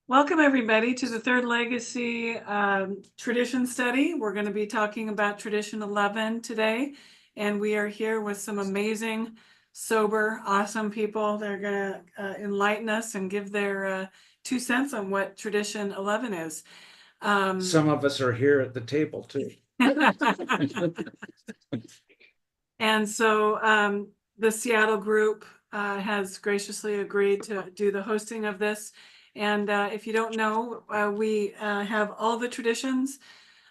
Welcome, everybody, to the Third Legacy Tradition Study. We're going to be talking about Tradition 11 today, and we are here with some amazing, sober, awesome people that are going to enlighten us and give their 2 cents on what Tradition 11 is. Some of us are here at the table, too. And so the Seattle group has graciously agreed to do the hosting of this. And if you don't know, we have all the traditions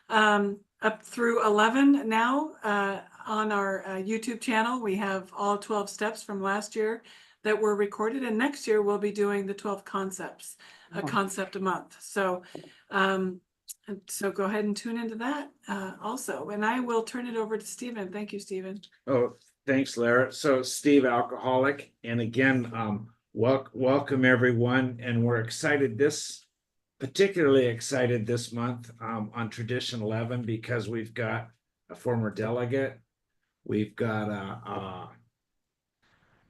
up through 11 now on our YouTube channel. We have all 12 steps from last year that were recorded. And next year, we'll be doing the 12 concepts, a concept a month. So go ahead and tune into that also. And I will turn it over to Stephen. Thank you, Stephen. Oh, thanks, Lara. So Steve, alcoholic. And again, welcome everyone. And we're excited particularly excited this month on Tradition 11 because we've got a former delegate. We've got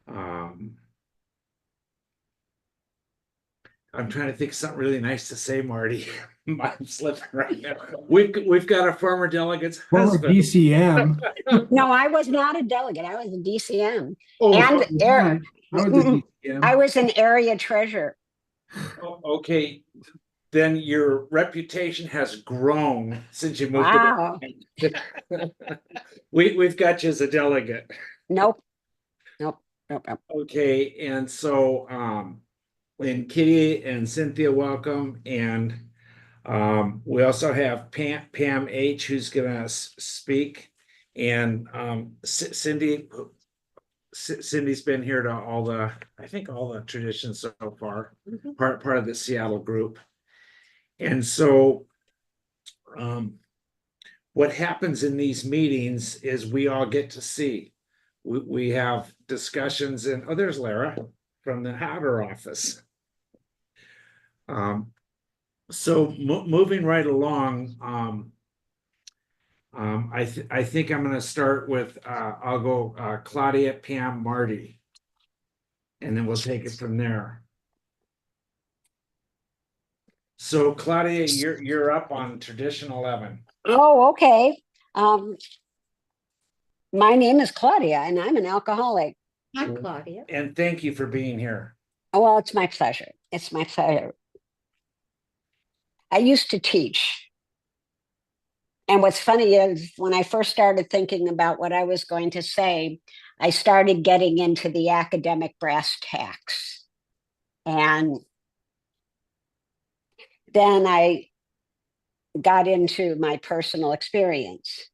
I'm trying to think of something really nice to say, Marty. I'm slipping right now. We've got a former delegate's husband. DCM. No, I was not a delegate. I was a DCM. Oh, And I was an area treasurer. okay. Then your reputation has grown since you moved. Wow. We've got you as a delegate. Nope. Okay, and so and Kitty and Cynthia, welcome, and we also have Pam H, who's gonna speak, and Cindy's been here to all the traditions so far, part of the Seattle group. And so what happens in these meetings is we all get to see. We have discussions, and there's Lara from the Hatter office. So moving right along, I think I'm going to start with I'll go Claudia, Pam, Marty, and then we'll take it from there. So Claudia, you're up on Tradition 11. Oh, okay. My name is Claudia, and I'm an alcoholic. Hi, Claudia. And thank you for being here. Oh, well, it's my pleasure. It's my pleasure. I used to teach. And what's funny is when I first started thinking about what I was going to say, I started getting into the academic brass tacks. And then I got into my personal experience.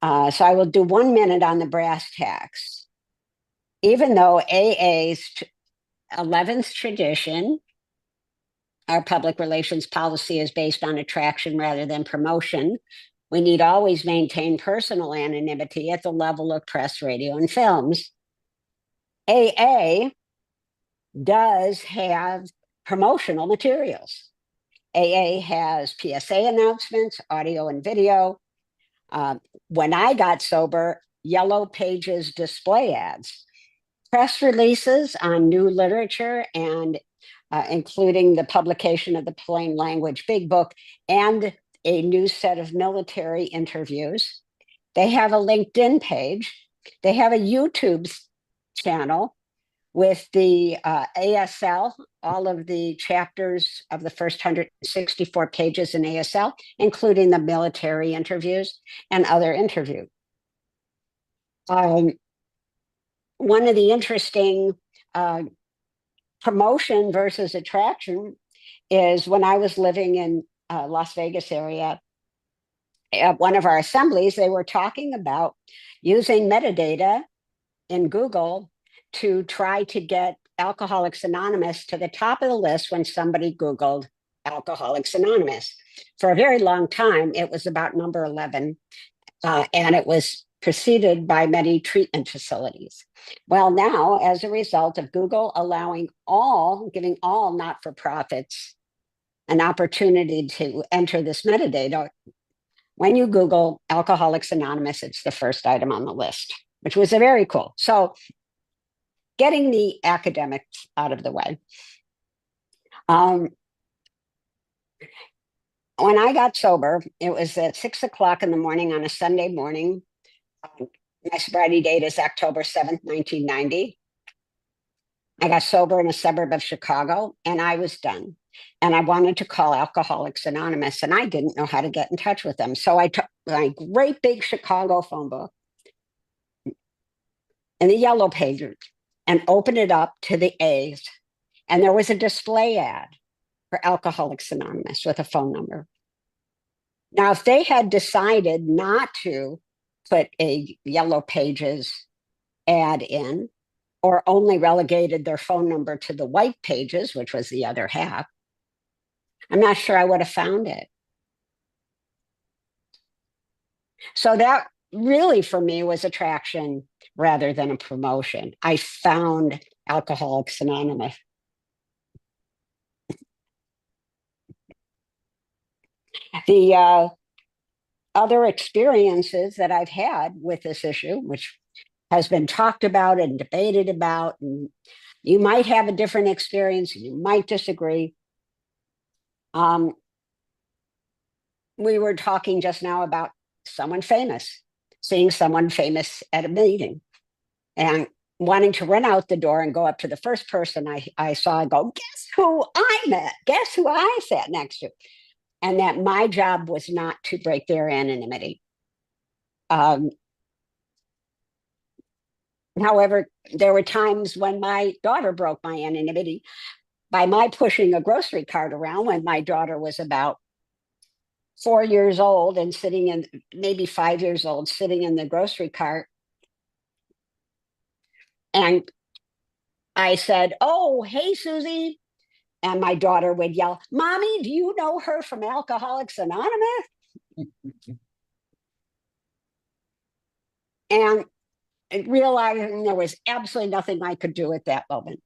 So I will do 1 minute on the brass tacks. Even though AA's 11th tradition, our public relations policy is based on attraction rather than promotion, we need always maintain personal anonymity at the level of press, radio, and films. AA does have promotional materials. AA has PSA announcements, audio and video. When I got sober, Yellow Pages display ads, press releases on new literature, and including the publication of the Plain Language Big Book and a new set of military interviews. They have a LinkedIn page. They have a YouTube channel with the ASL, all of the chapters of the first 164 pages in ASL, including the military interviews and other interviews. One of the interesting promotion versus attraction is when I was living in Las Vegas area, at one of our assemblies, they were talking about using metadata in Google to try to get Alcoholics Anonymous to the top of the list when somebody Googled Alcoholics Anonymous. For a very long time, it was about number 11, and it was preceded by many treatment facilities. Well, now, as a result of Google giving all not-for-profits an opportunity to enter this metadata, when you Google Alcoholics Anonymous, it's the first item on the list, which was very cool. So getting the academics out of the way. When I got sober, it was at 6 o'clock in the morning on a Sunday morning. My sobriety date is October 7th, 1990. I got sober in a suburb of Chicago and I was done. And I wanted to call Alcoholics Anonymous and I didn't know how to get in touch with them. So I took my great big Chicago phone book in the yellow pages and opened it up to the A's. And there was a display ad for Alcoholics Anonymous with a phone number. Now, if they had decided not to put a yellow pages ad in, or only relegated their phone number to the white pages, which was the other half, I'm not sure I would have found it. So that really for me was attraction rather than a promotion. I found Alcoholics Anonymous. The other experiences that I've had with this issue, which has been talked about and debated about, and you might have a different experience, you might disagree. We were talking just now about someone famous, seeing someone famous at a meeting and wanting to run out the door and go up to the first person I saw and go, guess who I met? Guess who I sat next to? And that my job was not to break their anonymity. However, there were times when my daughter broke my anonymity by my pushing a grocery cart around when my daughter was about 4 years old and sitting in, maybe 5 years old, sitting in the grocery cart. And I said, oh, hey, Susie. And my daughter would yell, Mommy, do you know her from Alcoholics Anonymous? And realizing there was absolutely nothing I could do at that moment.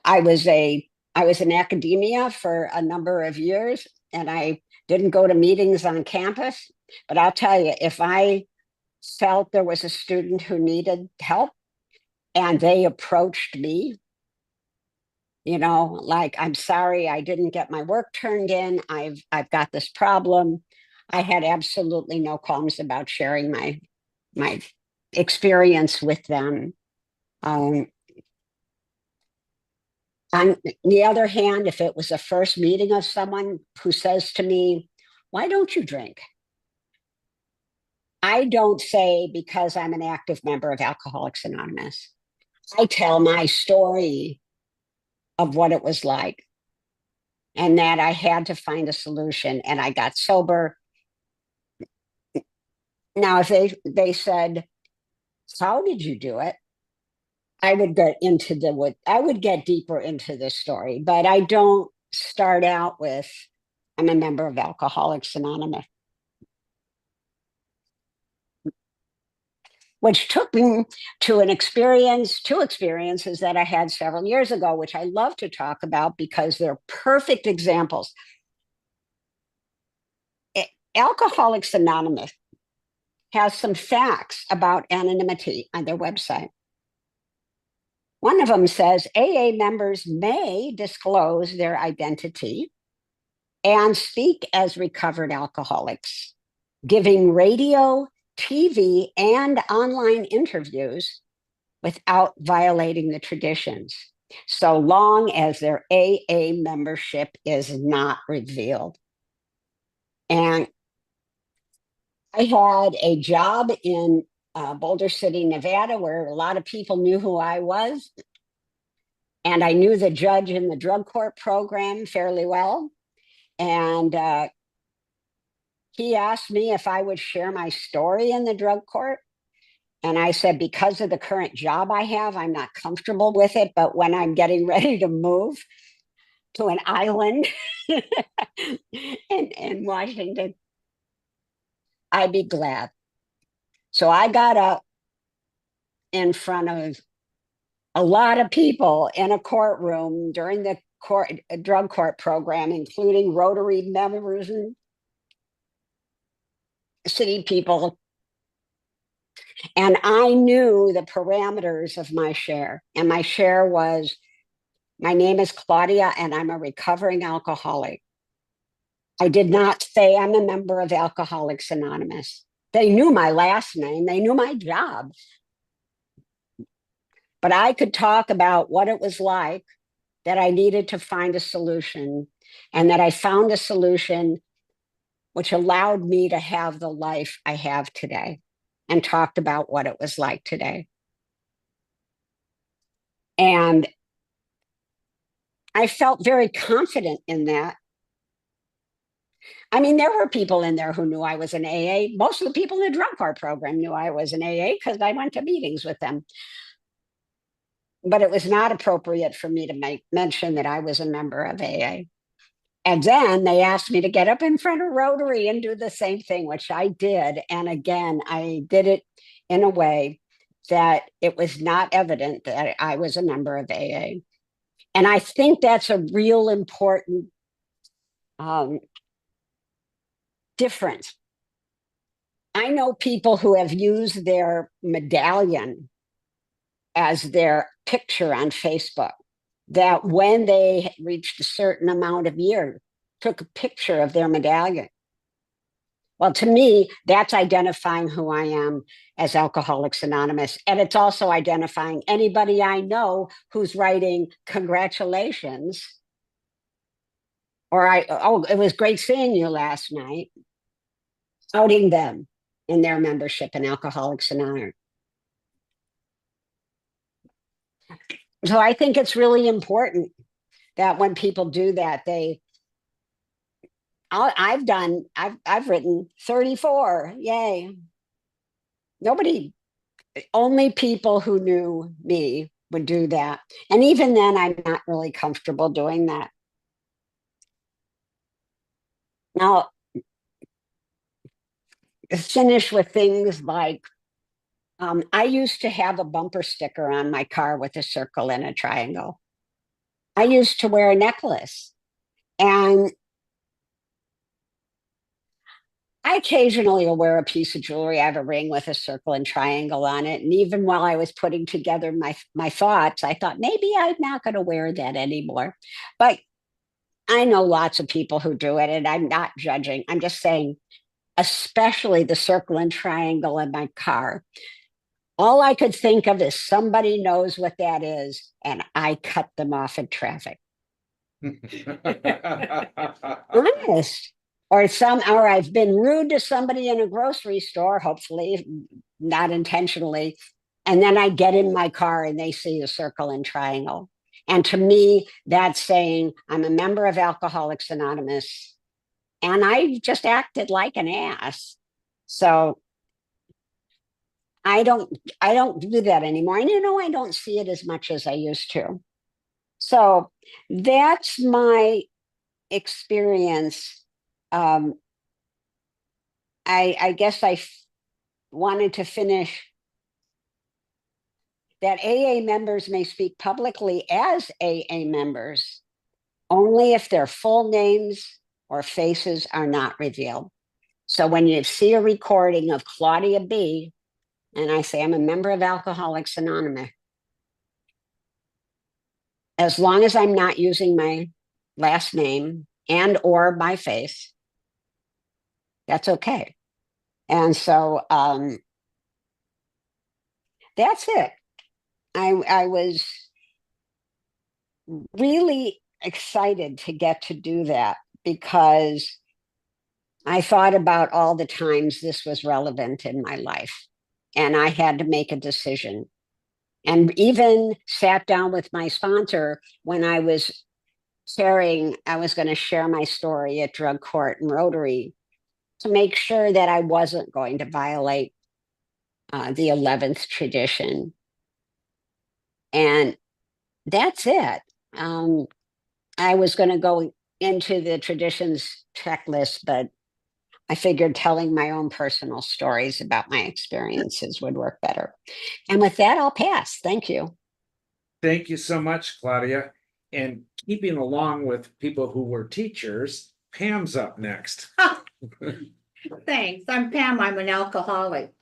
I was in academia for a number of years and I didn't go to meetings on campus, but I'll tell you, if I felt there was a student who needed help and they approached me, you know, like, I'm sorry, I didn't get my work turned in. I've got this problem. I had absolutely no qualms about sharing my experience with them. On the other hand, if it was a first meeting of someone who says to me, why don't you drink? I don't say because I'm an active member of Alcoholics Anonymous. I tell my story of what it was like and that I had to find a solution and I got sober. Now, if they said, how did you do it? I would get deeper into the story, but I don't start out with, I'm a member of Alcoholics Anonymous. Which took me to two experiences that I had several years ago, which I love to talk about because they're perfect examples. Alcoholics Anonymous has some facts about anonymity on their website. One of them says AA members may disclose their identity and speak as recovered alcoholics, giving radio, TV, and online interviews without violating the traditions, so long as their AA membership is not revealed. And I had a job in Boulder City, Nevada, where a lot of people knew who I was. And I knew the judge in the drug court program fairly well. And he asked me if I would share my story in the drug court. And I said, because of the current job I have, I'm not comfortable with it. But when I'm getting ready to move to an island in Washington, I'd be glad. So I got up in front of a lot of people in a courtroom during the drug court program, including Rotary members and city people. And I knew the parameters of my share. And my share was My name is Claudia, and I'm a recovering alcoholic. I did not say I'm a member of Alcoholics Anonymous. They knew my last name, they knew my job. But I could talk about what it was like, that I needed to find a solution, and that I found a solution which allowed me to have the life I have today, and talked about what it was like today. And I felt very confident in that. I mean, there were people in there who knew I was an AA. Most of the people in the drug court program knew I was an AA because I went to meetings with them. But it was not appropriate for me to mention that I was a member of AA. And then they asked me to get up in front of Rotary and do the same thing, which I did. And again, I did it in a way that it was not evident that I was a member of AA. And I think that's a real important difference. I know people who have used their medallion as their picture on Facebook, that when they reached a certain amount of years, took a picture of their medallion. Well, to me, that's identifying who I am as Alcoholics Anonymous. And it's also identifying anybody I know who's writing congratulations, or oh, it was great seeing you last night, outing them in their membership in Alcoholics Anonymous. So I think it's really important that when people do that, I've written 34, yay. Only people who knew me would do that. And even then, I'm not really comfortable doing that. Now, finish with things like, I used to have a bumper sticker on my car with a circle and a triangle. I used to wear a necklace, and I occasionally will wear a piece of jewelry. I have a ring with a circle and triangle on it. And even while I was putting together my thoughts, I thought maybe I'm not going to wear that anymore. But I know lots of people who do it, and I'm not judging. I'm just saying, especially the circle and triangle in my car. All I could think of is somebody knows what that is, and I cut them off in traffic. Honest. Or I've been rude to somebody in a grocery store, hopefully not intentionally, and then I get in my car and they see a circle and triangle. And to me, that's saying I'm a member of Alcoholics Anonymous, and I just acted like an ass. So I don't do that anymore. And I don't see it as much as I used to. So that's my experience. I guess I wanted to finish that AA members may speak publicly as AA members only if their full names or faces are not revealed. So when you see a recording of Claudia B., and I say I'm a member of Alcoholics Anonymous, as long as I'm not using my last name and or my face, that's okay. And so that's it. I was really excited to get to do that because I thought about all the times this was relevant in my life, and I had to make a decision. And even sat down with my sponsor when I was going to share my story at drug court and Rotary, to make sure that I wasn't going to violate the 11th tradition. And that's it. I was going to go into the traditions checklist, but I figured telling my own personal stories about my experiences would work better. And with that, I'll pass. Thank you. Thank you so much, Claudia. And keeping along with people who were teachers, Pam's up next. Thanks. I'm Pam. I'm an alcoholic.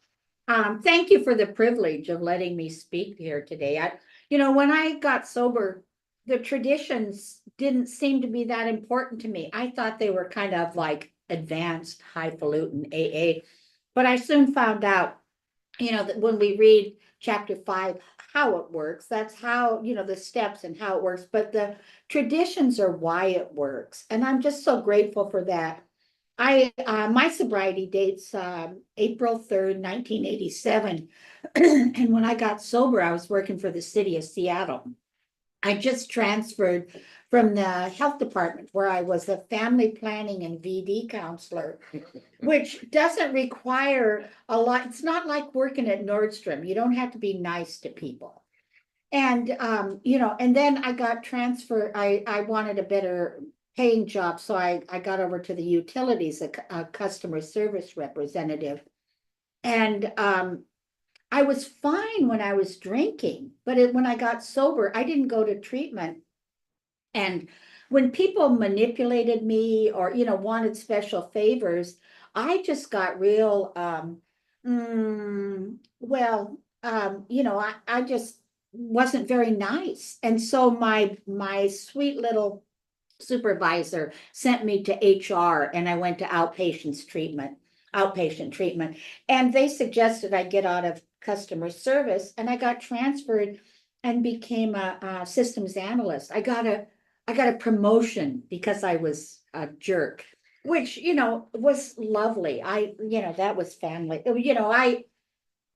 Thank you for the privilege of letting me speak here today. When I got sober the traditions didn't seem to be that important to me. I thought they were kind of like advanced highfalutin AA. But I soon found out, that when we read chapter 5, how it works, that's how, the steps and how it works, but the traditions are why it works. And I'm just so grateful for that. My sobriety dates April 3rd, 1987. And when I got sober, I was working for the city of Seattle. I just transferred from the health department where I was a family planning and VD counselor, which doesn't require a lot. It's not like working at Nordstrom. You don't have to be nice to people. And, and then I got transferred. I wanted a better paying job. So I got over to the utilities, a customer service representative. And, I was fine when I was drinking, but when I got sober, I didn't go to treatment. And when people manipulated me or, wanted special favors, I just got real, I just wasn't very nice. And so my sweet little supervisor sent me to HR and I went to outpatient treatment. And they suggested I get out of customer service and I got transferred and became a systems analyst. I got a promotion because I was a jerk, which, was lovely. That was family.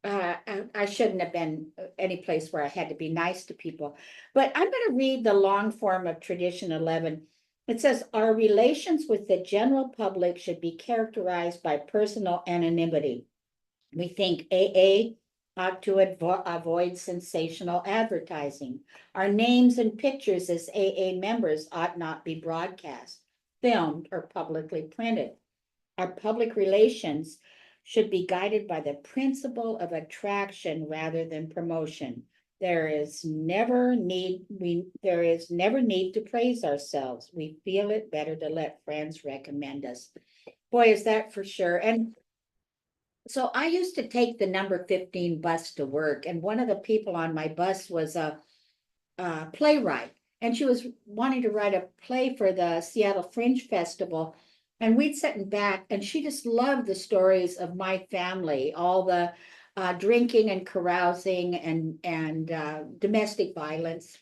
I shouldn't have been any place where I had to be nice to people. But I'm going to read the long form of Tradition 11. It says, our relations with the general public should be characterized by personal anonymity. We think AA ought to avoid sensational advertising. Our names and pictures as AA members ought not be broadcast, filmed, or publicly printed. Our public relations should be guided by the principle of attraction rather than promotion. There is never need to praise ourselves. We feel it better to let friends recommend us. Boy, is that for sure. And so I used to take the number 15 bus to work, and one of the people on my bus was a playwright, and she was wanting to write a play for the Seattle Fringe Festival. And we'd sit in back, and she just loved the stories of my family, all the drinking and carousing and domestic violence.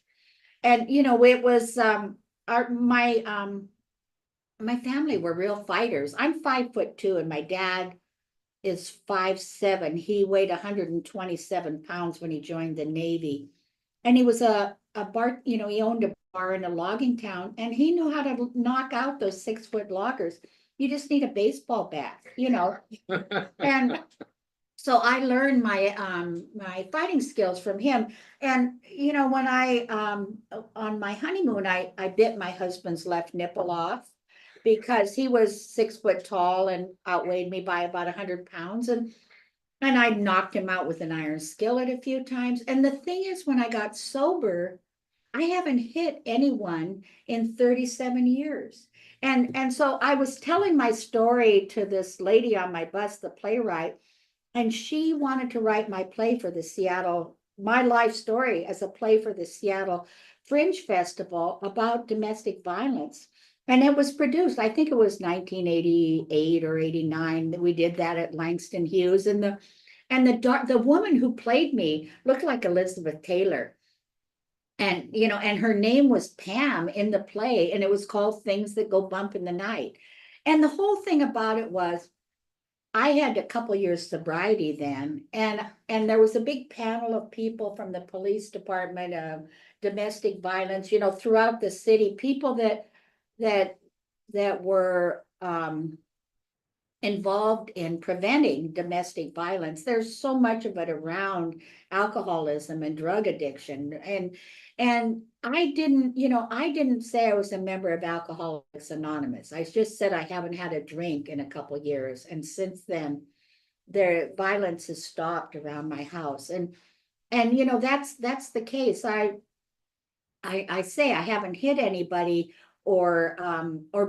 And it was my family were real fighters. I'm 5'2", and my dad is 5'7". He weighed 127 pounds when he joined the Navy, and he was a bar. He owned a bar in a logging town, and he knew how to knock out those 6-foot loggers. You just need a baseball bat, and so I learned my fighting skills from him. And when I on my honeymoon, I bit my husband's left nipple off because he was 6 foot tall and outweighed me by about 100 pounds. And I knocked him out with an iron skillet a few times. And the thing is, when I got sober, I haven't hit anyone in 37 years. And so I was telling my story to this lady on my bus, the playwright, and she wanted to write my play for the Seattle, my life story as a play for the Seattle Fringe Festival about domestic violence. And it was produced, I think it was 1988 or 89 that we did that at Langston Hughes. And the woman who played me looked like Elizabeth Taylor. And, and her name was Pam in the play, and it was called Things That Go Bump in the Night. And the whole thing about it was, I had a couple years sobriety then, and there was a big panel of people from the police department of domestic violence, throughout the city, people that were involved in preventing domestic violence. There's so much of it around alcoholism and drug addiction. And I didn't say I was a member of Alcoholics Anonymous. I just said I haven't had a drink in a couple of years. And since then, the violence has stopped around my house. And that's the case. I say I haven't hit anybody or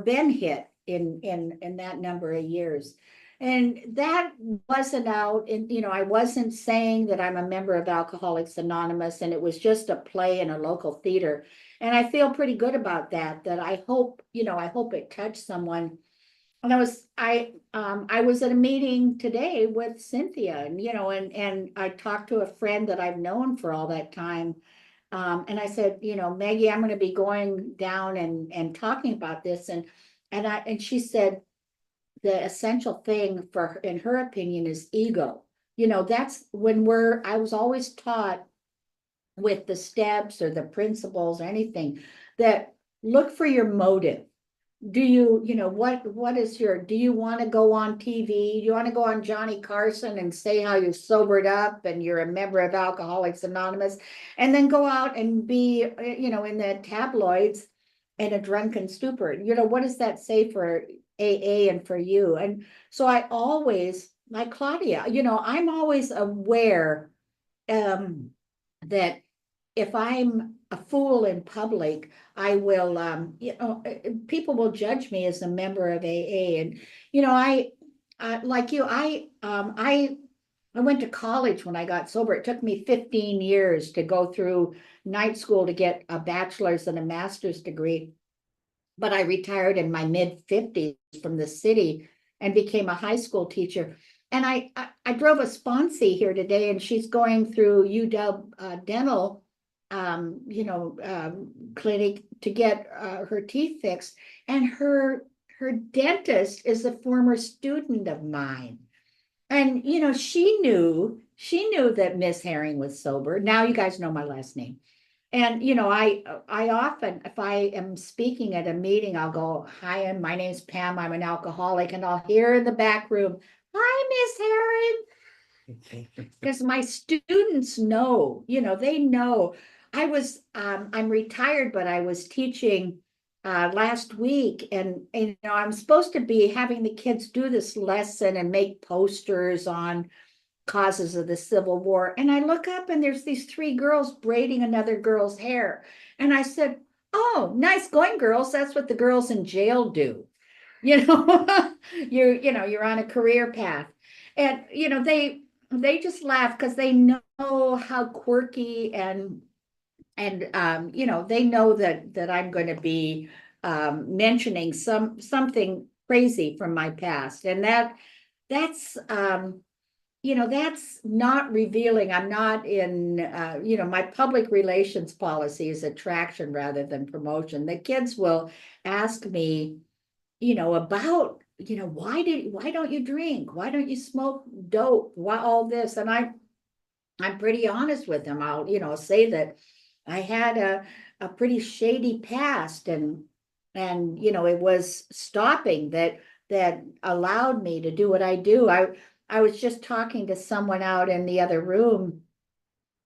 been hit in that number of years. And that wasn't out, and I wasn't saying that I'm a member of Alcoholics Anonymous, and it was just a play in a local theater. And I feel pretty good about that, that I hope, I hope it touched someone. And I was at a meeting today with Cynthia, and and I talked to a friend that I've known for all that time. And I said, Maggie, I'm going to be going down and talking about this. And she said, the essential thing in her opinion, is ego. That's when I was always taught with the steps or the principles or anything, that look for your motive. Do what is do you want to go on TV? Do you want to go on Johnny Carson and say how you sobered up and you're a member of Alcoholics Anonymous, and then go out and be, in the tabloids in a drunken stupor? What does that say for AA and for you? And so I always, like Claudia, I'm always aware that if I'm a fool in public, I will, people will judge me as a member of AA. And, like you, I went to college when I got sober. It took me 15 years to go through night school to get a bachelor's and a master's degree. But I retired in my mid-50s from the city and became a high school teacher. And I drove a sponsee here today, and she's going through UW dental clinic to get her teeth fixed. And her dentist is a former student of mine. And she knew that Miss Herring was sober. Now you guys know my last name. And I often, if I am speaking at a meeting, I'll go, "Hi, my name's Pam. I'm an alcoholic," and I'll hear in the back room, "Hi, Miss Herring." Because my students know, they know. I'm retired, but I was teaching last week, and I'm supposed to be having the kids do this lesson and make posters on causes of the Civil War. And I look up, and there's these 3 girls braiding another girl's hair. And I said, "Oh, nice going, girls. That's what the girls in jail do." You're on a career path. And they just laugh because they know how quirky and they know that I'm going to be mentioning something crazy from my past. And that's that's not revealing. I'm not in my public relations policy is attraction rather than promotion. The kids will ask me about why don't you drink, why don't you smoke dope, why all this? And I'm pretty honest with them. I'll say that I had a pretty shady past, and it was stopping that allowed me to do what I do. I was just talking to someone out in the other room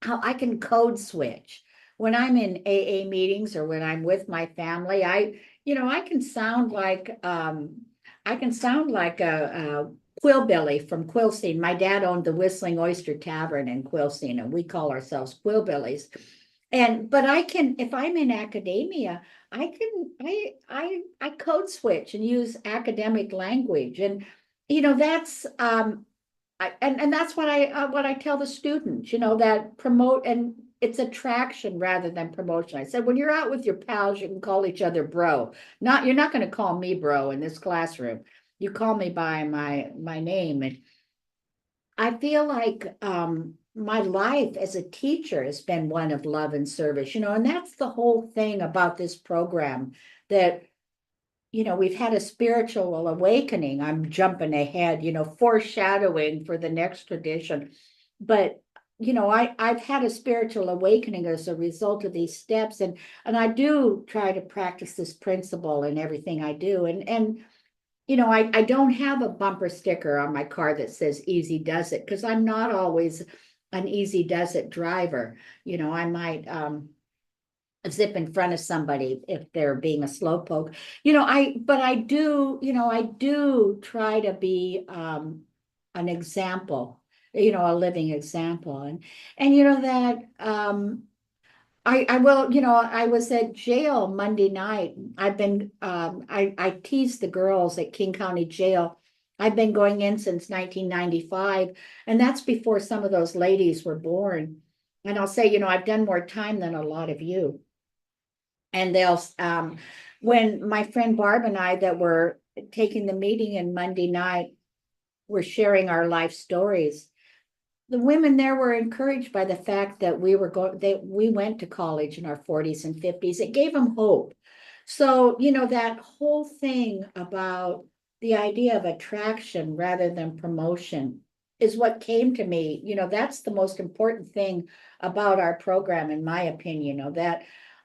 how I can code switch when I'm in AA meetings or when I'm with my family. I can sound like a Quillbilly from Quilcene. My dad owned the Whistling Oyster Tavern in Quilcene, and we call ourselves Quillbillies. But I can, if I'm in academia, I code switch and use academic language. And that's and that's what I tell the students, that promote, and it's attraction rather than promotion. I said, when you're out with your pals, you can call each other bro. You're not going to call me bro in this classroom. You call me by my name. And I feel like my life as a teacher has been one of love and service, and that's the whole thing about this program, that we've had a spiritual awakening. I'm jumping ahead, foreshadowing for the next tradition. But, I've had a spiritual awakening as a result of these steps. And I do try to practice this principle in everything I do. And I don't have a bumper sticker on my car that says easy does it, because I'm not always an easy does it driver. I might zip in front of somebody if they're being a slowpoke. But I do try to be an example, a living example. And that I will, I was at jail Monday night. I've been I tease the girls at King County Jail. I've been going in since 1995, and that's before some of those ladies were born. And I'll say, I've done more time than a lot of you. And when my friend Barb and I that were taking the meeting in Monday night, were sharing our life stories. The women there were encouraged by the fact that we went to college in our 40s and 50s. It gave them hope. So, that whole thing about the idea of attraction rather than promotion is what came to me. That's the most important thing about our program, in my opinion, that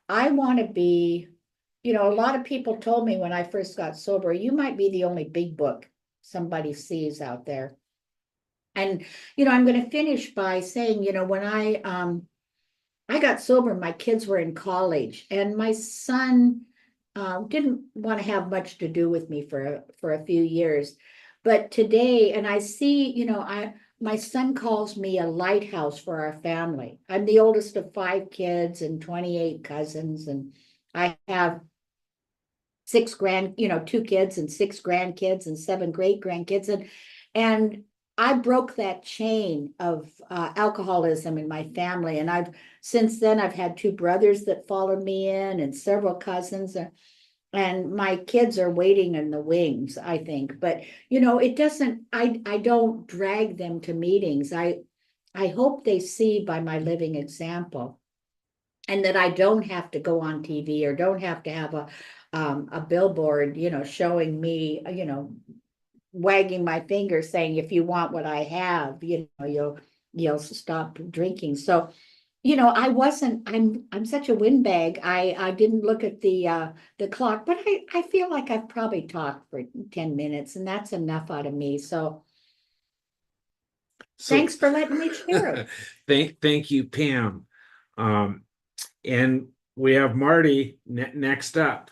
I want to be, a lot of people told me when I first got sober, you might be the only big book somebody sees out there. And, I'm going to finish by saying, when I got sober, my kids were in college, and my son didn't want to have much to do with me for a few years. But today, and I see, my son calls me a lighthouse for our family. I'm the oldest of 5 kids and 28 cousins, and I have 2 kids and 6 grandkids and 7 great grandkids. And I broke that chain of alcoholism in my family. And since then, I've had 2 brothers that followed me in and several cousins. And my kids are waiting in the wings, I think. But, it doesn't, I don't drag them to meetings. I hope they see by my living example, and that I don't have to go on TV or don't have to have a billboard, showing me, wagging my finger saying, if you want what I have, you'll stop drinking. So, I'm such a windbag. I didn't look at the clock, but I feel like I've probably talked for 10 minutes, and that's enough out of me. So So- thanks for letting me share it. Thank you, Pam. And we have Marty next up.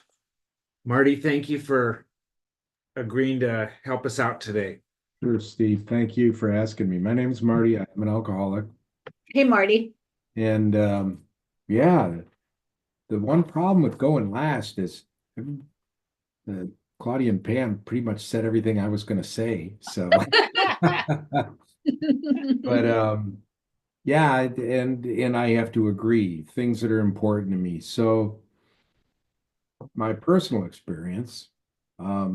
Marty, thank you for agreeing to help us out today. Sure, Steve. Thank you for asking me. My name is Marty. I'm an alcoholic. Hey, Marty. And yeah, the one problem with going last is Claudia and Pam pretty much said everything I was going to say. So, but yeah, and I have to agree, things that are important to me. So my personal experience, I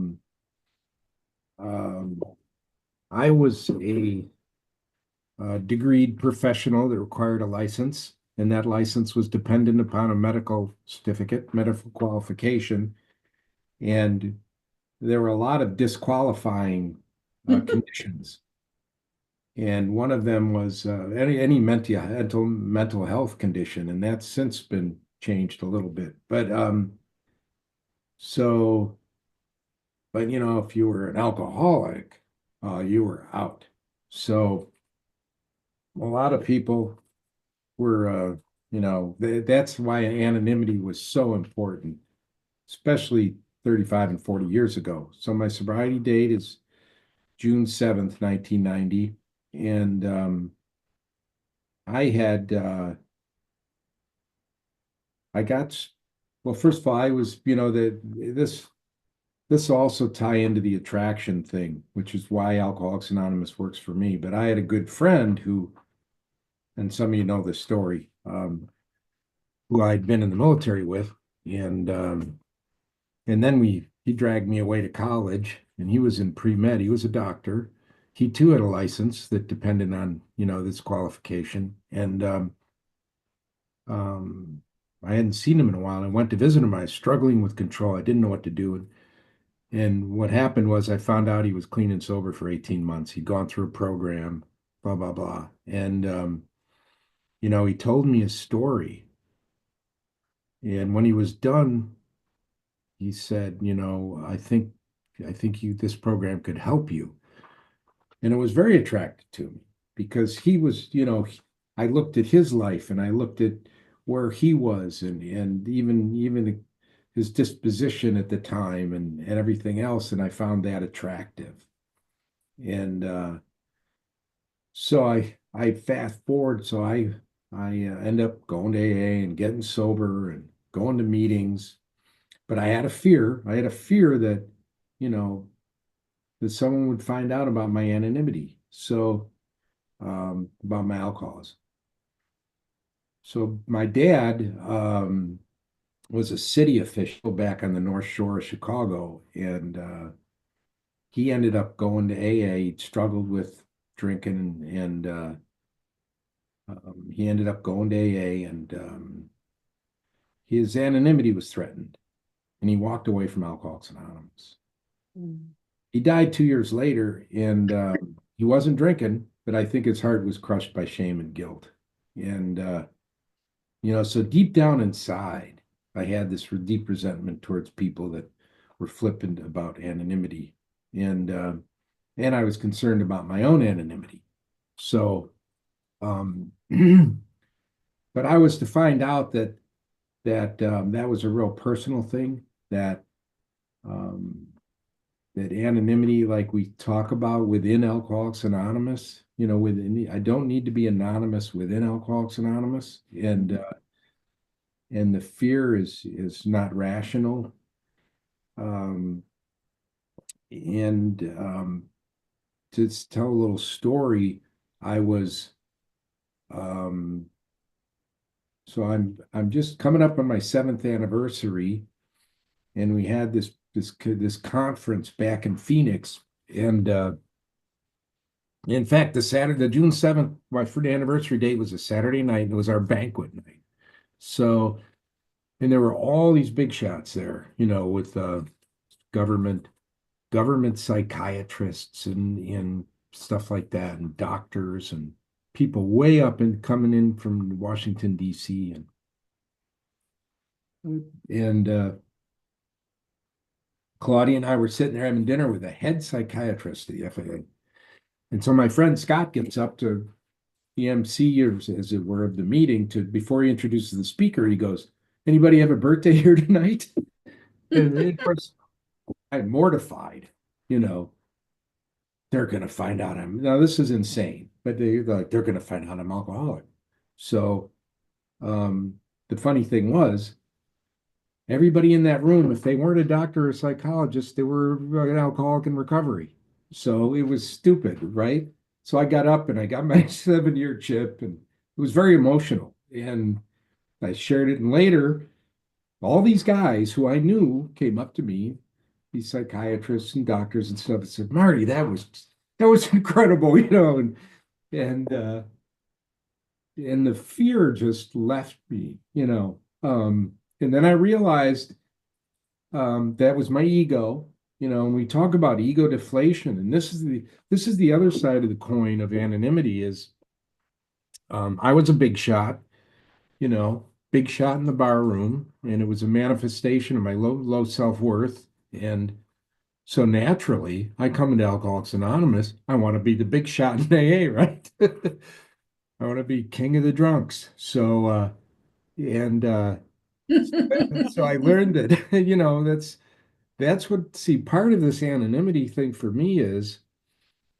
was a degreed professional that required a license, and that license was dependent upon a medical certificate, medical qualification, and there were a lot of disqualifying conditions. And one of them was any mental health condition, and that's since been changed a little bit. But so, but if you were an alcoholic, you were out. So a lot of people were, that's why anonymity was so important, especially 35 and 40 years ago. So my sobriety date is June 7th, 1990. And well, first of all, I was, this also tie into the attraction thing, which is why Alcoholics Anonymous works for me. But I had a good friend who, and some of you know this story, who I'd been in the military with, and then he dragged me away to college, and he was in pre-med. He was a doctor. He too had a license that depended on, this qualification. And I hadn't seen him in a while. I went to visit him. I was struggling with control. I didn't know what to do. And what happened was I found out he was clean and sober for 18 months. He'd gone through a program, blah, blah, blah. And, he told me a story. And when he was done, he said, I think this program could help you. And it was very attractive to me because he was, I looked at his life and I looked at where he was and even his disposition at the time and everything else. And I found that attractive. And so I fast forward. So I end up going to AA and getting sober and going to meetings. But I had a fear. I had a fear that, that someone would find out about my anonymity. So, about my alcoholism. So my dad, was a city official back on the North Shore of Chicago, and he ended up going to AA. He struggled with drinking, and he ended up going to AA, and his anonymity was threatened, and he walked away from Alcoholics Anonymous. He died 2 years later, and he wasn't drinking, but I think his heart was crushed by shame and guilt. And so deep down inside, I had this deep resentment towards people that were flippant about anonymity, and I was concerned about my own anonymity. So, but I was to find out that that was a real personal thing, that that anonymity, like we talk about within Alcoholics Anonymous, I don't need to be anonymous within Alcoholics Anonymous, and the fear is not rational. To tell a little story, I was so I'm just coming up on my 7th anniversary, and we had this conference back in Phoenix, and in fact, the June 7th, my first anniversary date was a Saturday night, and it was our banquet night. So, and there were all these big shots there, with government psychiatrists and stuff like that, and doctors and people way up and coming in from Washington, D.C. and Claudia and I were sitting there having dinner with the head psychiatrist at the FAA. And so my friend Scott gets up to the MC, or as it were, of the meeting, before he introduces the speaker, he goes, "Anybody have a birthday here tonight?" And of course, I'm mortified, they're going to find out now this is insane, but they're going to find out I'm alcoholic. So the funny thing was, everybody in that room, if they weren't a doctor or a psychologist, they were an alcoholic in recovery. So it was stupid, right? So I got up and I got my 7-year chip, and it was very emotional. And I shared it. And later, all these guys who I knew came up to me, these psychiatrists and doctors and stuff, and said, "Marty, that was incredible," and the fear just left me, and then I realized that was my ego, and we talk about ego deflation, and this is the other side of the coin of anonymity is I was a big shot, big shot in the bar room, and it was a manifestation of my low self-worth. And so naturally, I come into Alcoholics Anonymous, I want to be the big shot in AA, right? I want to be king of the drunks. So so I learned that, that's what, part of this anonymity thing for me is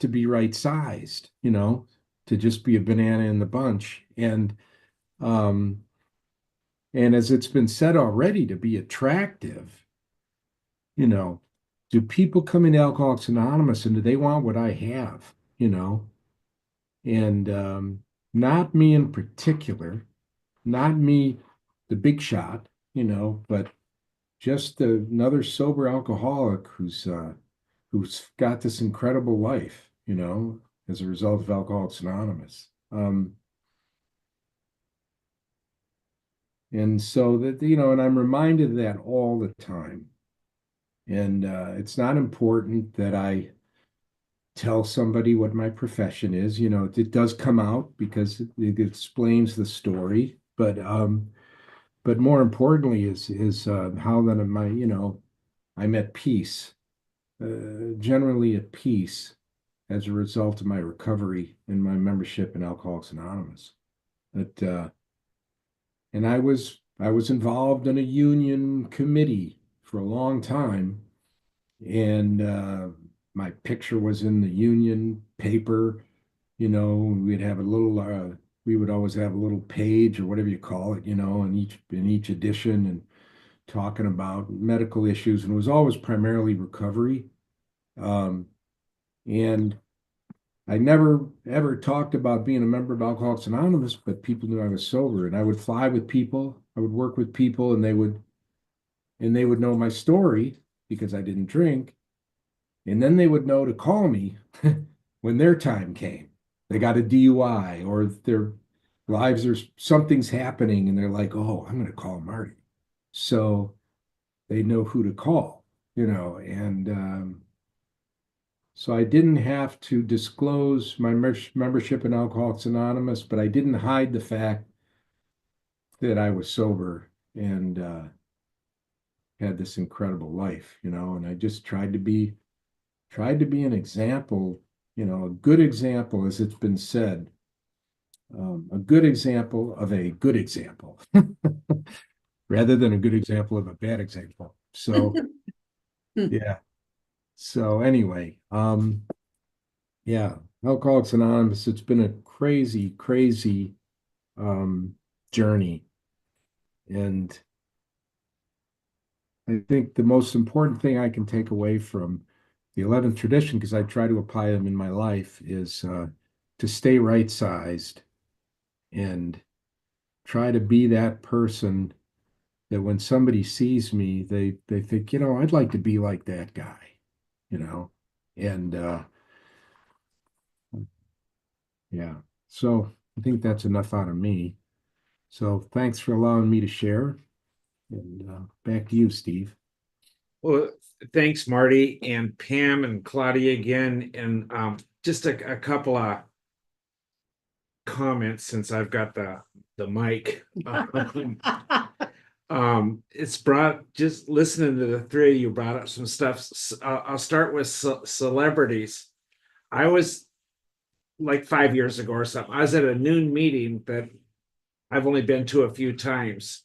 to be right-sized, to just be a banana in the bunch. And as it's been said already, to be attractive, do people come into Alcoholics Anonymous and do they want what I have, And not me in particular, not me, the big shot, but just another sober alcoholic who's got this incredible life, as a result of Alcoholics Anonymous. And so that, and I'm reminded of that all the time. And it's not important that I tell somebody what my profession is. It does come out because it explains the story. But more importantly is how then I'm at peace, generally at peace as a result of my recovery and my membership in Alcoholics Anonymous. And I was involved in a union committee for a long time, and my picture was in the union paper. We'd have we would always have a little page or whatever you call it, in each edition, and talking about medical issues, and it was always primarily recovery. And I never ever talked about being a member of Alcoholics Anonymous, but people knew I was sober, and I would fly with people, I would work with people, and they would know my story because I didn't drink. And then they would know to call me when their time came. They got a DUI or their lives or something's happening and they're like, oh, I'm going to call Marty. So they know who to call, and so I didn't have to disclose my membership in Alcoholics Anonymous, but I didn't hide the fact that I was sober and had this incredible life, and I just tried to be an example, a good example, as it's been said, a good example of a good example, rather than a good example of a bad example. So, yeah. So anyway, yeah, Alcoholics Anonymous, it's been a crazy, crazy journey. And I think the most important thing I can take away from the 11th tradition, because I try to apply them in my life, is to stay right-sized and try to be that person that when somebody sees me, they think, I'd like to be like that guy, and yeah. So I think that's enough out of me. So thanks for allowing me to share. And back to you, Steve. Well, thanks, Marty and Pam and Claudia again. And just a couple of comments since I've got the mic. It's brought, just listening to the three of you brought up some stuff. I'll start with celebrities. I was like 5 years ago or something. I was at a noon meeting that I've only been to a few times.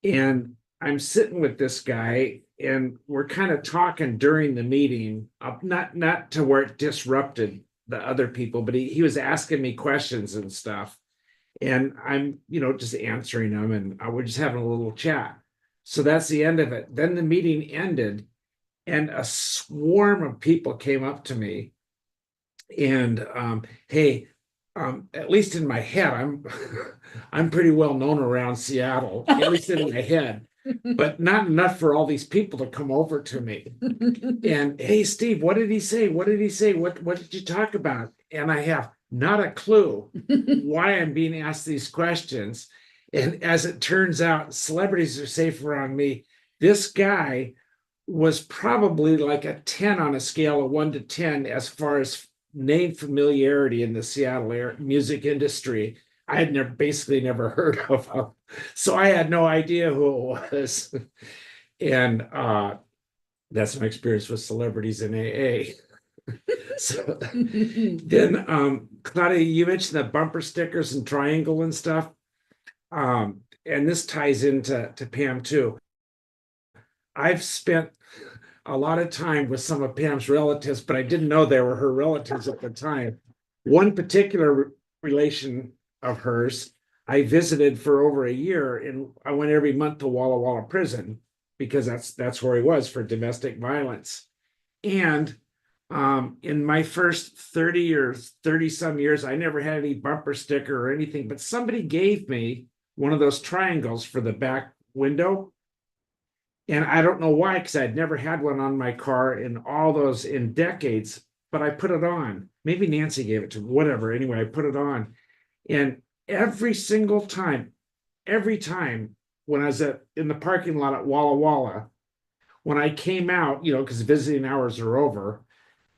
And I'm sitting with this guy and we're kind of talking during the meeting, not to where it disrupted the other people, but he was asking me questions and stuff. And I'm, just answering them and we're just having a little chat. So that's the end of it. Then the meeting ended and a swarm of people came up to me and hey, at least in my head, I'm pretty well known around Seattle, at least in my head, but not enough for all these people to come over to me. And hey, Steve, what did he say? What did he say? What did you talk about? And I have not a clue why I'm being asked these questions. And as it turns out, celebrities are safe around me. This guy was probably like a 10 on a scale of 1 to 10 as far as name familiarity in the Seattle music industry. I had basically never heard of him. So I had no idea who it was. And that's my experience with celebrities in AA. So then Claudia, you mentioned the bumper stickers and triangle and stuff. And this ties into Pam too. I've spent a lot of time with some of Pam's relatives, but I didn't know they were her relatives at the time. One particular relation of hers, I visited for over a year, and I went every month to Walla Walla prison because that's where he was for domestic violence. And in my first 30 or 30 some years, I never had any bumper sticker or anything, but somebody gave me one of those triangles for the back window. And I don't know why, because I'd never had one on my car in decades, but I put it on. Maybe Nancy gave it to me, whatever. Anyway, I put it on. And every single time, when I was in the parking lot at Walla Walla, when I came out, because visiting hours are over,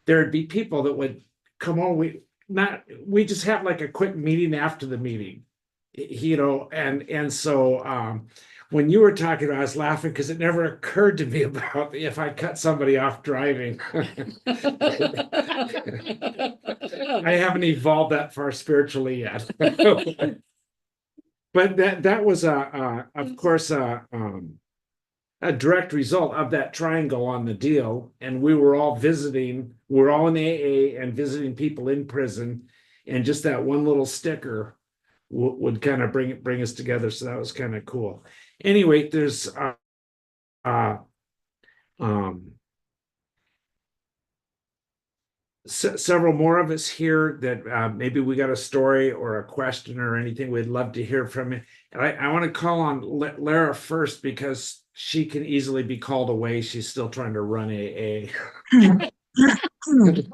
there'd be people that would come on. We just have like a quick meeting after the meeting, and so when you were talking, I was laughing because it never occurred to me about if I cut somebody off driving. I haven't evolved that far spiritually yet. But that was of course a direct result of that triangle on the deal. And we were all we're all in AA and visiting people in prison, and just that one little sticker would kind of bring us together. So that was kind of cool. Anyway, there's several more of us here that maybe we got a story or a question or anything. We'd love to hear from you. And I want to call on Lara first because she can easily be called away. She's still trying to run AA. President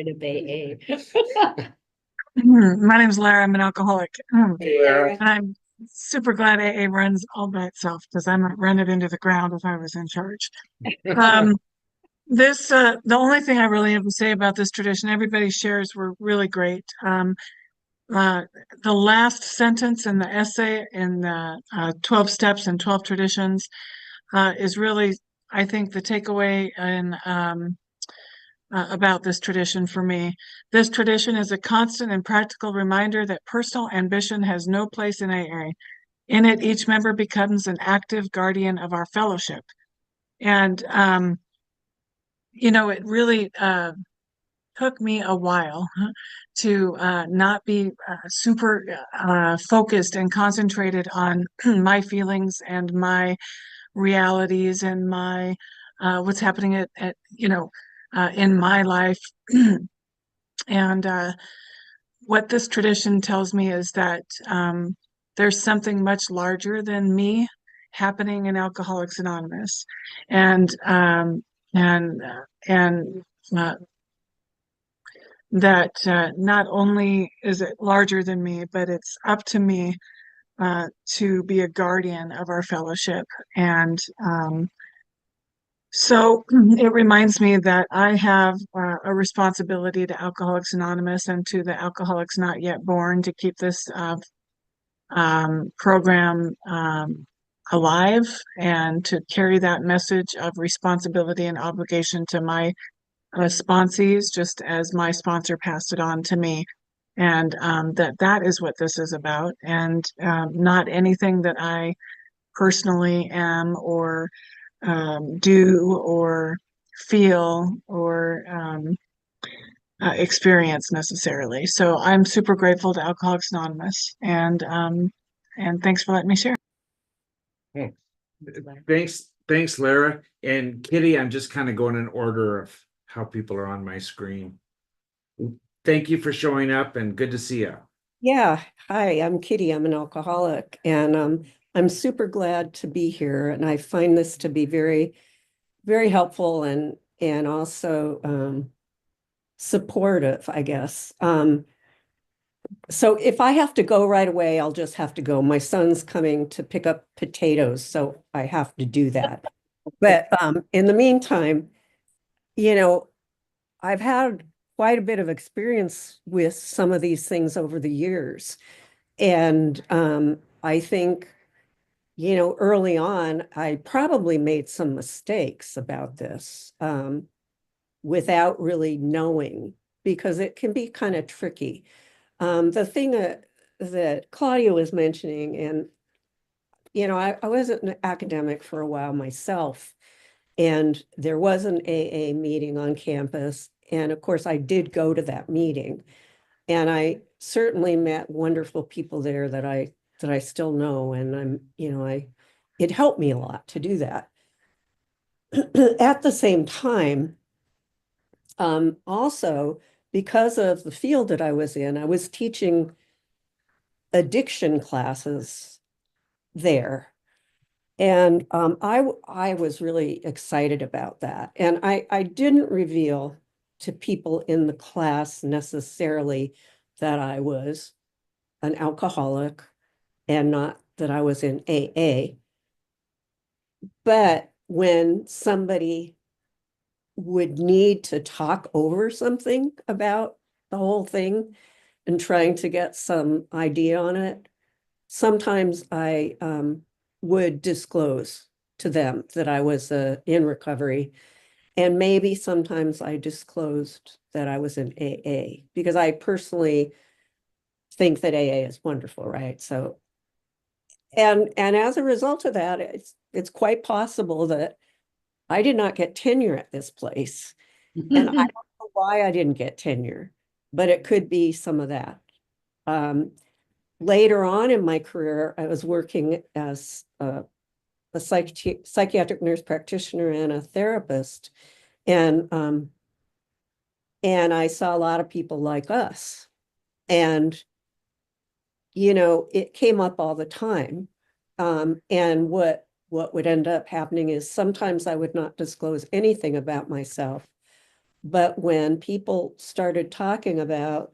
of AA. My name's Lara. I'm an alcoholic. Lara. And I'm super glad AA runs all by itself because I might run it into the ground if I was in charge. The only thing I really have to say about this tradition, everybody's shares were really great. The last sentence in the essay in the 12 steps and 12 traditions is really, I think, the takeaway in about this tradition for me. This tradition is a constant and practical reminder that personal ambition has no place in AA. In it, each member becomes an active guardian of our fellowship. And, it really took me a while to not be super focused and concentrated on my feelings and my realities and my what's happening at in my life. And what this tradition tells me is that there's something much larger than me happening in Alcoholics Anonymous, and that not only is it larger than me, but it's up to me to be a guardian of our fellowship. And so it reminds me that I have a responsibility to Alcoholics Anonymous and to the Alcoholics Not Yet Born to keep this program alive and to carry that message of responsibility and obligation to my sponsees, just as my sponsor passed it on to me. And that is what this is about, and not anything that I personally am or do or feel or experience necessarily. So I'm super grateful to Alcoholics Anonymous, and thanks for letting me share. Thanks, Lara. And Kitty, I'm just kind of going in order of how people are on my screen. Thank you for showing up and good to see you. Yeah, hi, I'm Kitty. I'm an alcoholic, and I'm super glad to be here. And I find this to be very, very helpful and also supportive, I guess. So if I have to go right away, I'll just have to go. My son's coming to pick up potatoes, so I have to do that. But in the meantime, I've had quite a bit of experience with some of these things over the years. And I think, early on, I probably made some mistakes about this without really knowing, because it can be kind of tricky. The thing that Claudia was mentioning, and, I was an academic for a while myself, and there was an AA meeting on campus. And of course, I did go to that meeting. And I certainly met wonderful people there that I still know. And it helped me a lot to do that. At the same time, also, because of the field that I was in, I was teaching addiction classes there. And I was really excited about that. And I didn't reveal to people in the class necessarily that I was an alcoholic and not that I was in AA. But when somebody would need to talk over something about the whole thing and trying to get some idea on it, sometimes I would disclose to them that I was in recovery. And maybe sometimes I disclosed that I was in AA, because I personally think that AA is wonderful, right? So, and as a result of that, it's quite possible that I did not get tenure at this place. And I don't know why I didn't get tenure, but it could be some of that. Later on in my career, I was working as a psychiatric nurse practitioner and a therapist. And And I saw a lot of people like us. And, you know, it came up all the time. And what would end up happening is sometimes I would not disclose anything about myself. But when people started talking about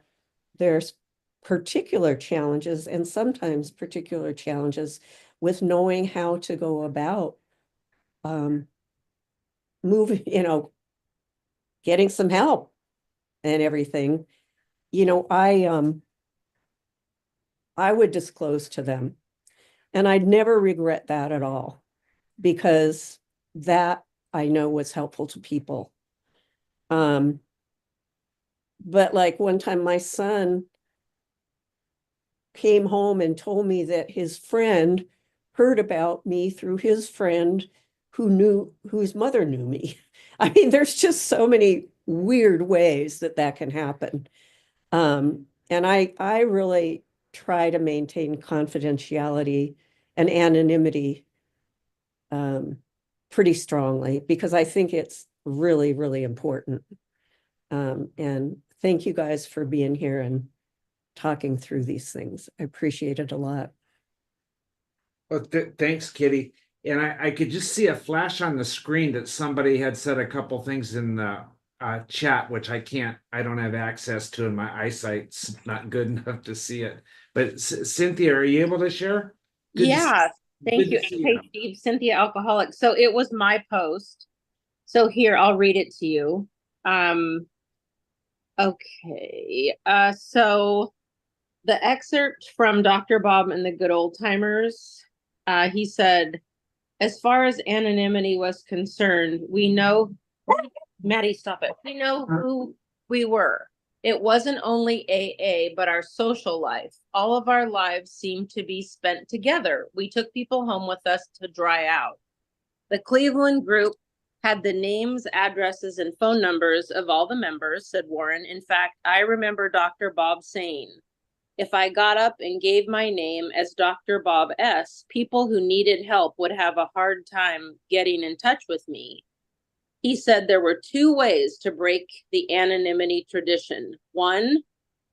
their particular challenges and sometimes particular challenges with knowing how to go about moving, you know, getting some help and everything, you know, I would disclose to them. And I'd never regret that at all, because that I know was helpful to people. But like one time my son came home and told me that his friend heard about me through his friend whose mother knew me. I mean, there's just so many weird ways that can happen. And I really try to maintain confidentiality and anonymity pretty strongly, because I think it's really, really important. And thank you guys for being here and talking through these things. I appreciate it a lot. Well, thanks, Kitty. And I could just see a flash on the screen that somebody had said a couple things in the chat, which I don't have access to, and my eyesight's not good enough to see it. But Cynthia, are you able to share? Good to Yeah, thank good you. to see Hey, you. Steve, Cynthia Alcoholic. So it was my post. So here, I'll read it to you. Okay. So the excerpt from Dr. Bob and the Good Old Timers, he said, as far as anonymity was concerned, we know, Maddie, stop it. We know who we were. It wasn't only AA, but our social life. All of our lives seemed to be spent together. We took people home with us to dry out. The Cleveland group had the names, addresses, and phone numbers of all the members, said Warren. In fact, I remember Dr. Bob saying, if I got up and gave my name as Dr. Bob S., people who needed help would have a hard time getting in touch with me. He said there were two ways to break the anonymity tradition. One,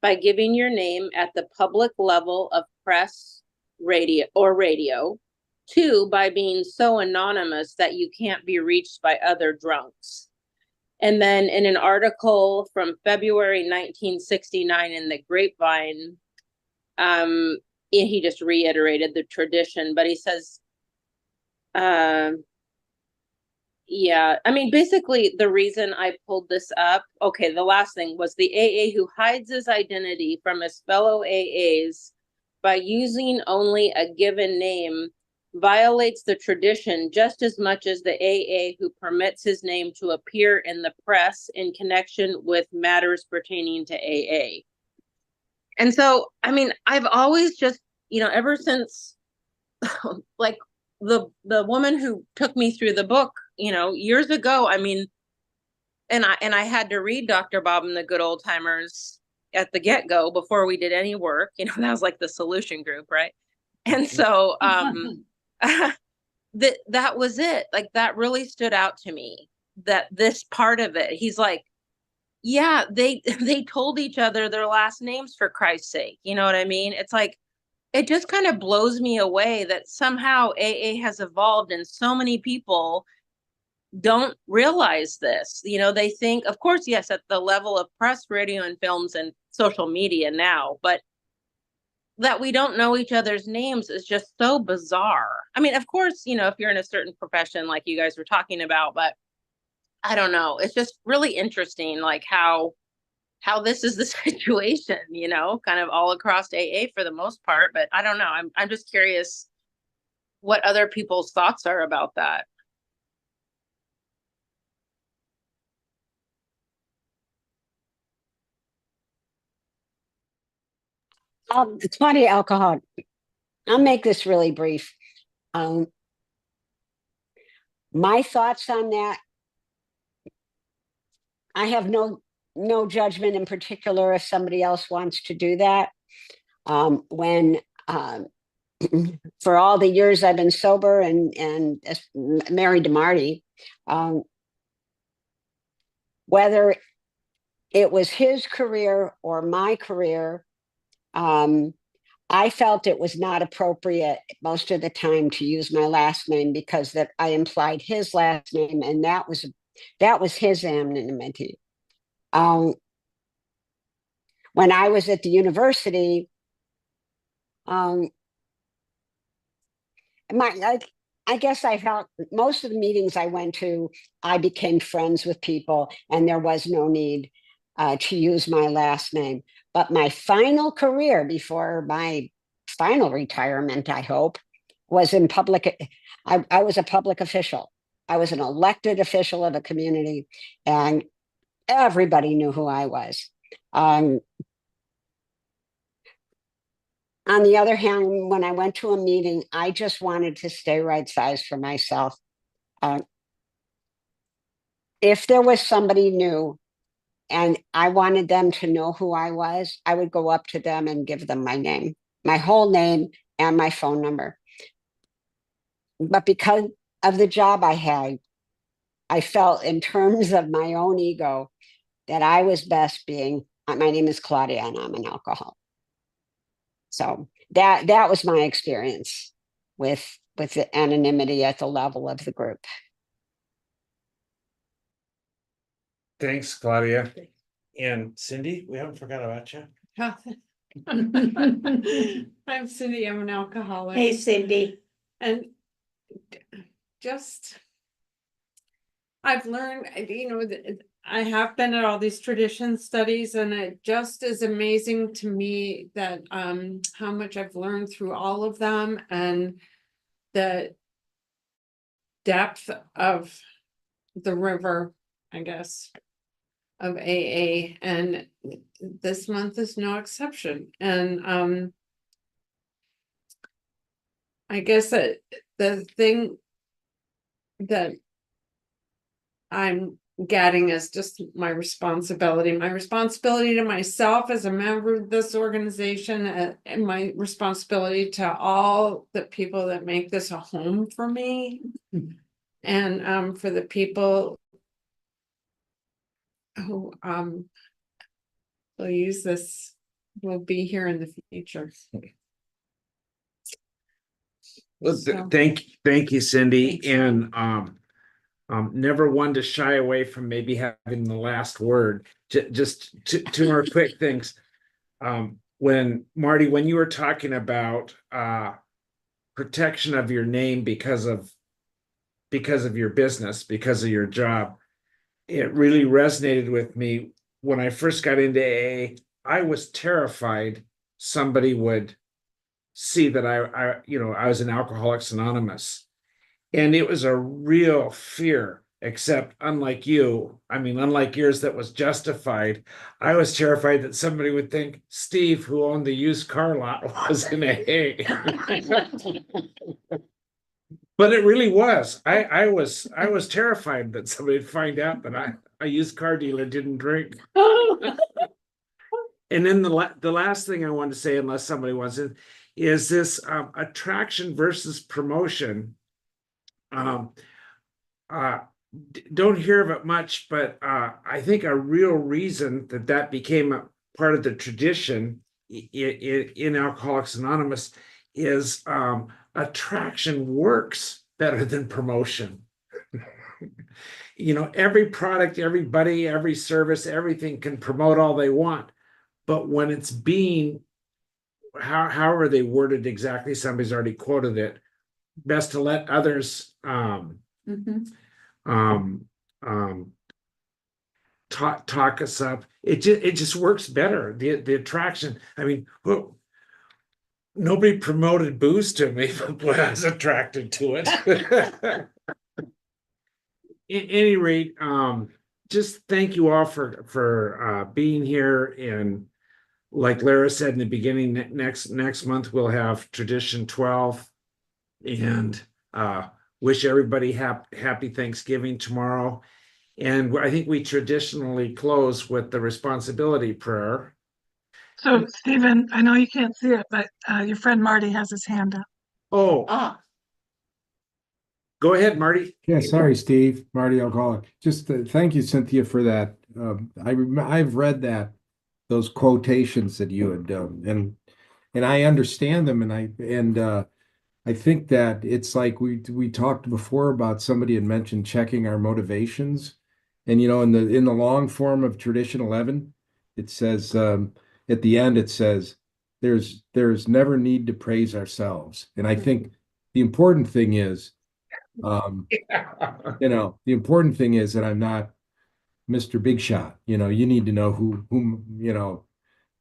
by giving your name at the public level of press, radio. Two, by being so anonymous that you can't be reached by other drunks. And then in an article from February 1969 in the Grapevine, he just reiterated the tradition, but he says, yeah, I mean, basically the reason I pulled this up, okay, the last thing was the AA who hides his identity from his fellow AAs by using only a given name violates the tradition just as much as the AA who permits his name to appear in the press in connection with matters pertaining to AA. And so, I mean, I've always just, you know, ever since like the woman who took me through the book, you know, years ago, I mean, and I had to read Dr. Bob and the Good Old Timers at the get-go before we did any work. You know, that was like the solution group, right? And so that was it. Like, that really stood out to me, that this part of it, he's like, yeah, they told each other their last names, for Christ's sake. You know what I mean? It's like, it just kind of blows me away that somehow AA has evolved and so many people don't realize this. You know, they think, of course, yes, at the level of press, radio, and films and social media now, but that we don't know each other's names is just so bizarre. I mean, of course, you know, if you're in a certain profession like you guys were talking about, but I don't know. It's just really interesting, like how this is the situation, you know, kind of all across AA for the most part. But I don't know. I'm just curious what other people's thoughts are about that. It's funny, alcohol. I'll make this really brief. My thoughts on that, I have no judgment in particular if somebody else wants to do that. When for all the years I've been sober and married to Marty, whether it was his career or my career. I felt it was not appropriate most of the time to use my last name because that I implied his last name, and that was his anonymity. When I was at the university, I guess I felt most of the meetings I went to, I became friends with people, and there was no need to use my last name. But my final career before my final retirement, I hope, was in public. I was a public official. I was an elected official of a community, and everybody knew who I was. On the other hand, when I went to a meeting, I just wanted to stay right size for myself. If there was somebody new and I wanted them to know who I was, I would go up to them and give them my name, my whole name, and my phone number. But because of the job I had, I felt in terms of my own ego that I was best being, my name is Claudia and I'm an alcoholic. So that was my experience with the anonymity at the level of the group. Thanks, Claudia. And Cindy, we haven't forgot about you. I'm Cindy, I'm an alcoholic. Hey, Cindy. And just, I've learned, I have been at all these tradition studies, and it just is amazing to me that how much I've learned through all of them, and the depth of the river, I guess, of AA, and this month is no exception. And I guess that the thing that I'm getting is just my responsibility to myself as a member of this organization, and my responsibility to all the people that make this a home for me, and for the people who will use this, will be here in the future. Well, So- thank you, Cindy. Thanks. And never one to shy away from maybe having the last word. Just two more quick things. When Marty, when you were talking about protection of your name because of your business, because of your job, it really resonated with me. When I first got into AA, I was terrified somebody would see that I was an Alcoholics Anonymous. And it was a real fear, except unlike yours that was justified, I was terrified that somebody would think Steve, who owned the used car lot, was in AA. But it really was. I was terrified that somebody would find out that a used car dealer didn't drink. And then the last thing I want to say, unless somebody wants it, is this attraction versus promotion. Don't hear of it much, but I think a real reason that became a part of the tradition in Alcoholics Anonymous is attraction works better than promotion. Every product, everybody, every service, everything can promote all they want, but when it's being, however they worded exactly, somebody's already quoted it, best to let others talk us up. It just works better. The attraction. I mean, nobody promoted booze to me, but boy, I was attracted to it. At any rate, just thank you all for being here. And like Lara said in the beginning, next month we'll have Tradition 12, and wish everybody happy Thanksgiving tomorrow. And I think we traditionally close with the responsibility prayer. So Stephen, I know you can't see it, but your friend Marty has his hand up. Oh, go ahead, Marty. Yeah, sorry, Steve, Marty alcoholic. Just thank you, Cynthia, for that I've read those quotations that you had done, and I understand them, and I think that it's like we talked before about somebody had mentioned checking our motivations, and in the long form of tradition 11, it says at the end it says there's never need to praise ourselves, and I think the important thing is the important thing is that I'm not Mr. Big Shot. You need to know whom.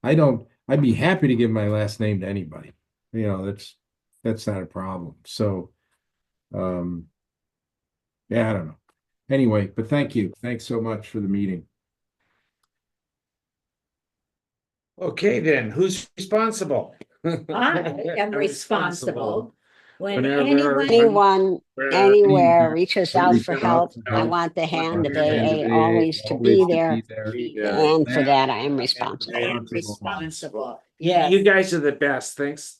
I'd be happy to give my last name to anybody. That's not a problem. So, yeah, I don't know. Anyway, but thank you. Thanks so much for the meeting. Okay, then, who's responsible? I am responsible. When Whenever- anyone, Anyone, anywhere reaches out for help, I want the hand of AA always to be there. And for that, I am responsible. I am responsible. You guys are the best. Thanks.